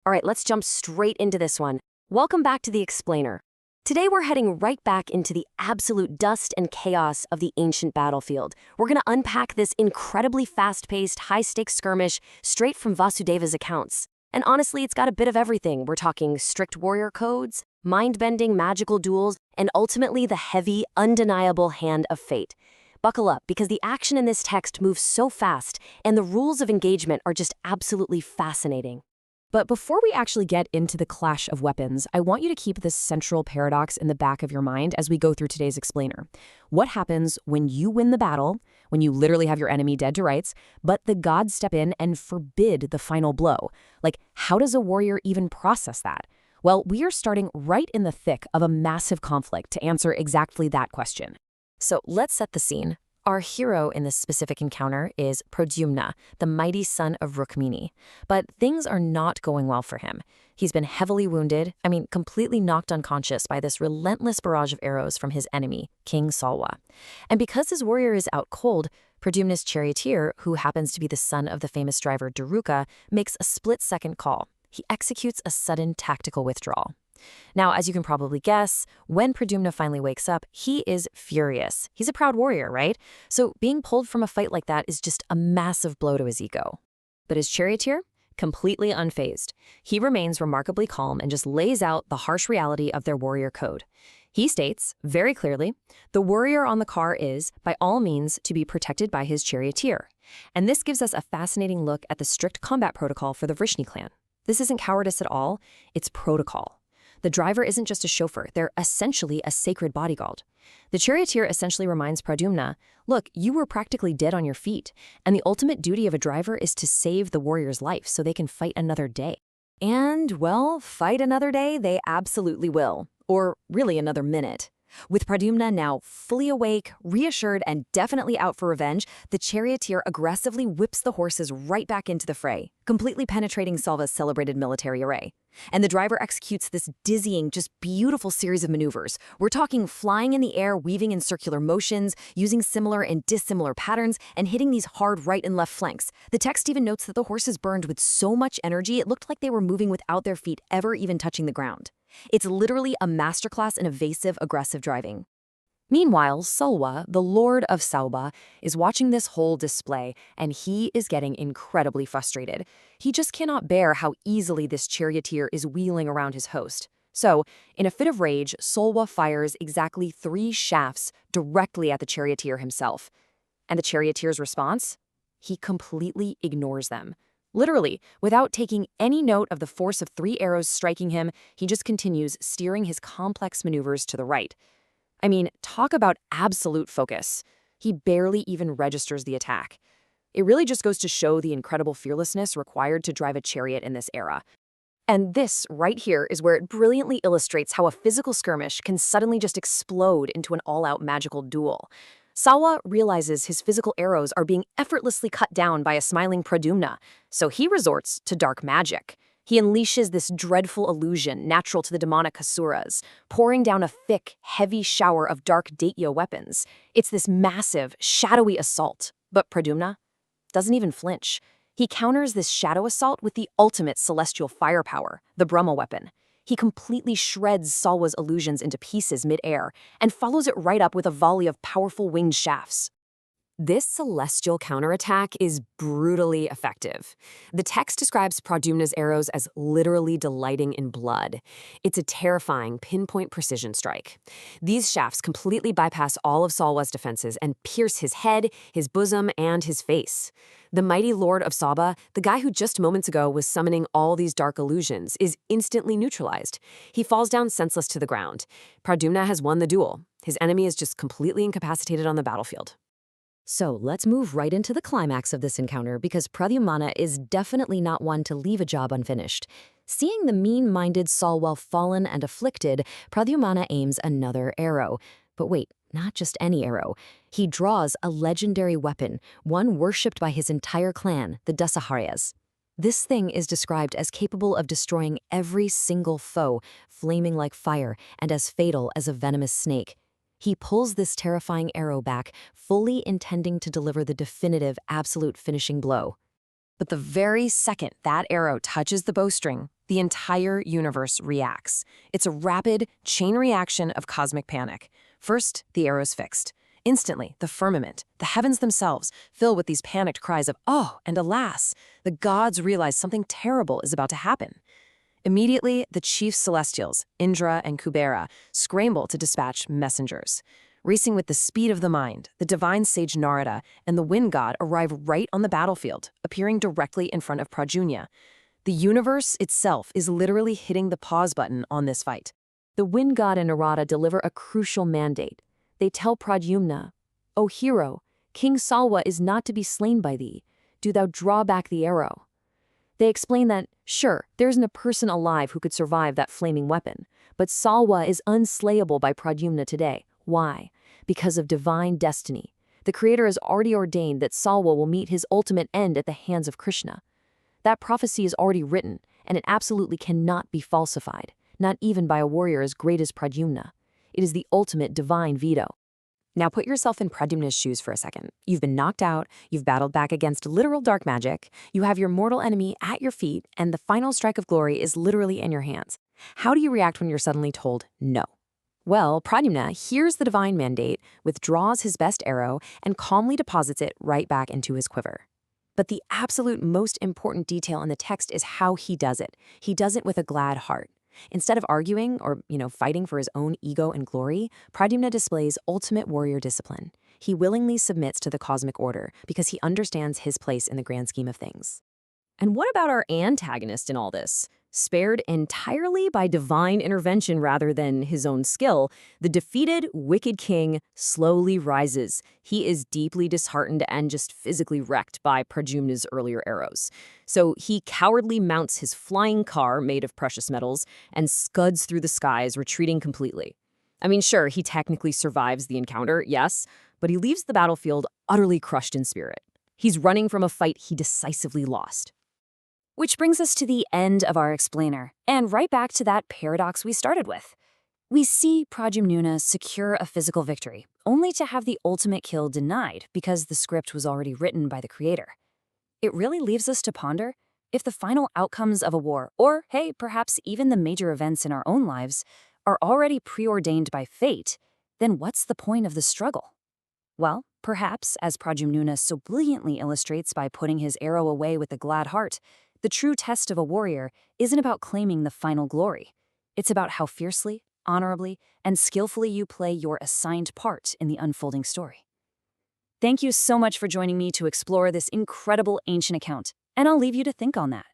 All right, let's jump straight into this one. Welcome back to the Explainer. Today we're heading right back into the absolute dust and chaos of the ancient battlefield. We're going to unpack this incredibly fast-paced, high-stakes skirmish straight from Vasudeva's accounts. And honestly, it's got a bit of everything. We're talking strict warrior codes, mind-bending magical duels, and ultimately the heavy, undeniable hand of fate. Buckle up, because the action in this text moves so fast, and the rules of engagement are just absolutely fascinating. But before we actually get into the clash of weapons, I want you to keep this central paradox in the back of your mind as we go through today's explainer. What happens when you win the battle, when you literally have your enemy dead to rights, but the gods step in and forbid the final blow? Like, how does a warrior even process that? Well, we are starting right in the thick of a massive conflict to answer exactly that question. So let's set the scene. Our hero in this specific encounter is Pradyumna, the mighty son of Rukmini. But things are not going well for him. He's been heavily wounded, completely knocked unconscious by this relentless barrage of arrows from his enemy, King Salwa. And because his warrior is out cold, Pradyumna's charioteer, who happens to be the son of the famous driver Daruka, makes a split-second call. He executes a sudden tactical withdrawal. Now, as you can probably guess, when Pradyumna finally wakes up, he is furious. He's a proud warrior, right? So being pulled from a fight like that is just a massive blow to his ego. But his charioteer? Completely unfazed. He remains remarkably calm and just lays out the harsh reality of their warrior code. He states, very clearly, the warrior on the car is, by all means, to be protected by his charioteer. And this gives us a fascinating look at the strict combat protocol for the Vrishni clan. This isn't cowardice at all, it's protocol. The driver isn't just a chauffeur, they're essentially a sacred bodyguard. The charioteer essentially reminds Pradyumna, look, you were practically dead on your feet, and the ultimate duty of a driver is to save the warrior's life so they can fight another day. And, well, fight another day they absolutely will. Or really another minute. With Pradyumna now fully awake, reassured, and definitely out for revenge, the charioteer aggressively whips the horses right back into the fray, completely penetrating Salva's celebrated military array. And the driver executes this dizzying, just beautiful series of maneuvers. We're talking flying in the air, weaving in circular motions, using similar and dissimilar patterns, and hitting these hard right and left flanks. The text even notes that the horses burned with so much energy it looked like they were moving without their feet ever even touching the ground. It's literally a masterclass in evasive, aggressive driving. Meanwhile, Salwa, the Lord of Sauba, is watching this whole display, and he is getting incredibly frustrated. He just cannot bear how easily this charioteer is wheeling around his host. So, in a fit of rage, Salwa fires exactly 3 shafts directly at the charioteer himself. And the charioteer's response? He completely ignores them. Literally, without taking any note of the force of 3 arrows striking him, he just continues steering his complex maneuvers to the right. Talk about absolute focus. He barely even registers the attack. It really just goes to show the incredible fearlessness required to drive a chariot in this era. And this right here is where it brilliantly illustrates how a physical skirmish can suddenly just explode into an all-out magical duel. Salwa realizes his physical arrows are being effortlessly cut down by a smiling Pradyumna, so he resorts to dark magic. He unleashes this dreadful illusion natural to the demonic asuras, pouring down a thick, heavy shower of dark Daitya weapons. It's this massive, shadowy assault, but Pradyumna doesn't even flinch. He counters this shadow assault with the ultimate celestial firepower, the Brahma weapon. He completely shreds Salwa's illusions into pieces mid-air and follows it right up with a volley of powerful winged shafts. This celestial counterattack is brutally effective. The text describes Pradyumna's arrows as literally delighting in blood. It's a terrifying, pinpoint precision strike. These shafts completely bypass all of Salwa's defenses and pierce his head, his bosom, and his face. The mighty Lord of Sauba, the guy who just moments ago was summoning all these dark illusions, is instantly neutralized. He falls down senseless to the ground. Pradyumna has won the duel. His enemy is just completely incapacitated on the battlefield. So let's move right into the climax of this encounter, because Pradyumna is definitely not one to leave a job unfinished. Seeing the mean-minded Salwa fallen and afflicted, Pradyumna aims another arrow. But wait, not just any arrow. He draws a legendary weapon, one worshipped by his entire clan, the Dasaharyas. This thing is described as capable of destroying every single foe, flaming like fire, and as fatal as a venomous snake. He pulls this terrifying arrow back, fully intending to deliver the definitive, absolute finishing blow. But the very second that arrow touches the bowstring, the entire universe reacts. It's a rapid chain reaction of cosmic panic. First, the arrow's fixed. Instantly, the firmament, the heavens themselves, fill with these panicked cries of, "Oh," and "alas." The gods realize something terrible is about to happen. Immediately, the chief celestials, Indra and Kubera, scramble to dispatch messengers. Racing with the speed of the mind, the divine sage Narada and the wind god arrive right on the battlefield, appearing directly in front of Pradyumna. The universe itself is literally hitting the pause button on this fight. The wind god and Narada deliver a crucial mandate. They tell Pradyumna, "O hero, King Salwa is not to be slain by thee. Do thou draw back the arrow." They explain that, sure, there isn't a person alive who could survive that flaming weapon, but Salwa is unslayable by Pradyumna today. Why? Because of divine destiny. The Creator has already ordained that Salwa will meet his ultimate end at the hands of Krishna. That prophecy is already written, and it absolutely cannot be falsified, not even by a warrior as great as Pradyumna. It is the ultimate divine veto. Now put yourself in Pradyumna's shoes for a second. You've been knocked out, you've battled back against literal dark magic, you have your mortal enemy at your feet, and the final strike of glory is literally in your hands. How do you react when you're suddenly told no? Well, Pradyumna hears the divine mandate, withdraws his best arrow, and calmly deposits it right back into his quiver. But the absolute most important detail in the text is how he does it. He does it with a glad heart. Instead of arguing or, fighting for his own ego and glory, Pradyumna displays ultimate warrior discipline. He willingly submits to the cosmic order because he understands his place in the grand scheme of things. And what about our antagonist in all this? Spared entirely by divine intervention rather than his own skill, the defeated, wicked king slowly rises. He is deeply disheartened and just physically wrecked by Pradyumna's earlier arrows. So he cowardly mounts his flying car made of precious metals and scuds through the skies, retreating completely. I mean, sure, he technically survives the encounter, yes, but he leaves the battlefield utterly crushed in spirit. He's running from a fight he decisively lost. Which brings us to the end of our explainer, and right back to that paradox we started with. We see Pradyumna secure a physical victory, only to have the ultimate kill denied because the script was already written by the creator. It really leaves us to ponder, if the final outcomes of a war, or, hey, perhaps even the major events in our own lives, are already preordained by fate, then what's the point of the struggle? Well, perhaps, as Pradyumna so brilliantly illustrates by putting his arrow away with a glad heart, the true test of a warrior isn't about claiming the final glory. It's about how fiercely, honorably, and skillfully you play your assigned part in the unfolding story. Thank you so much for joining me to explore this incredible ancient account, and I'll leave you to think on that.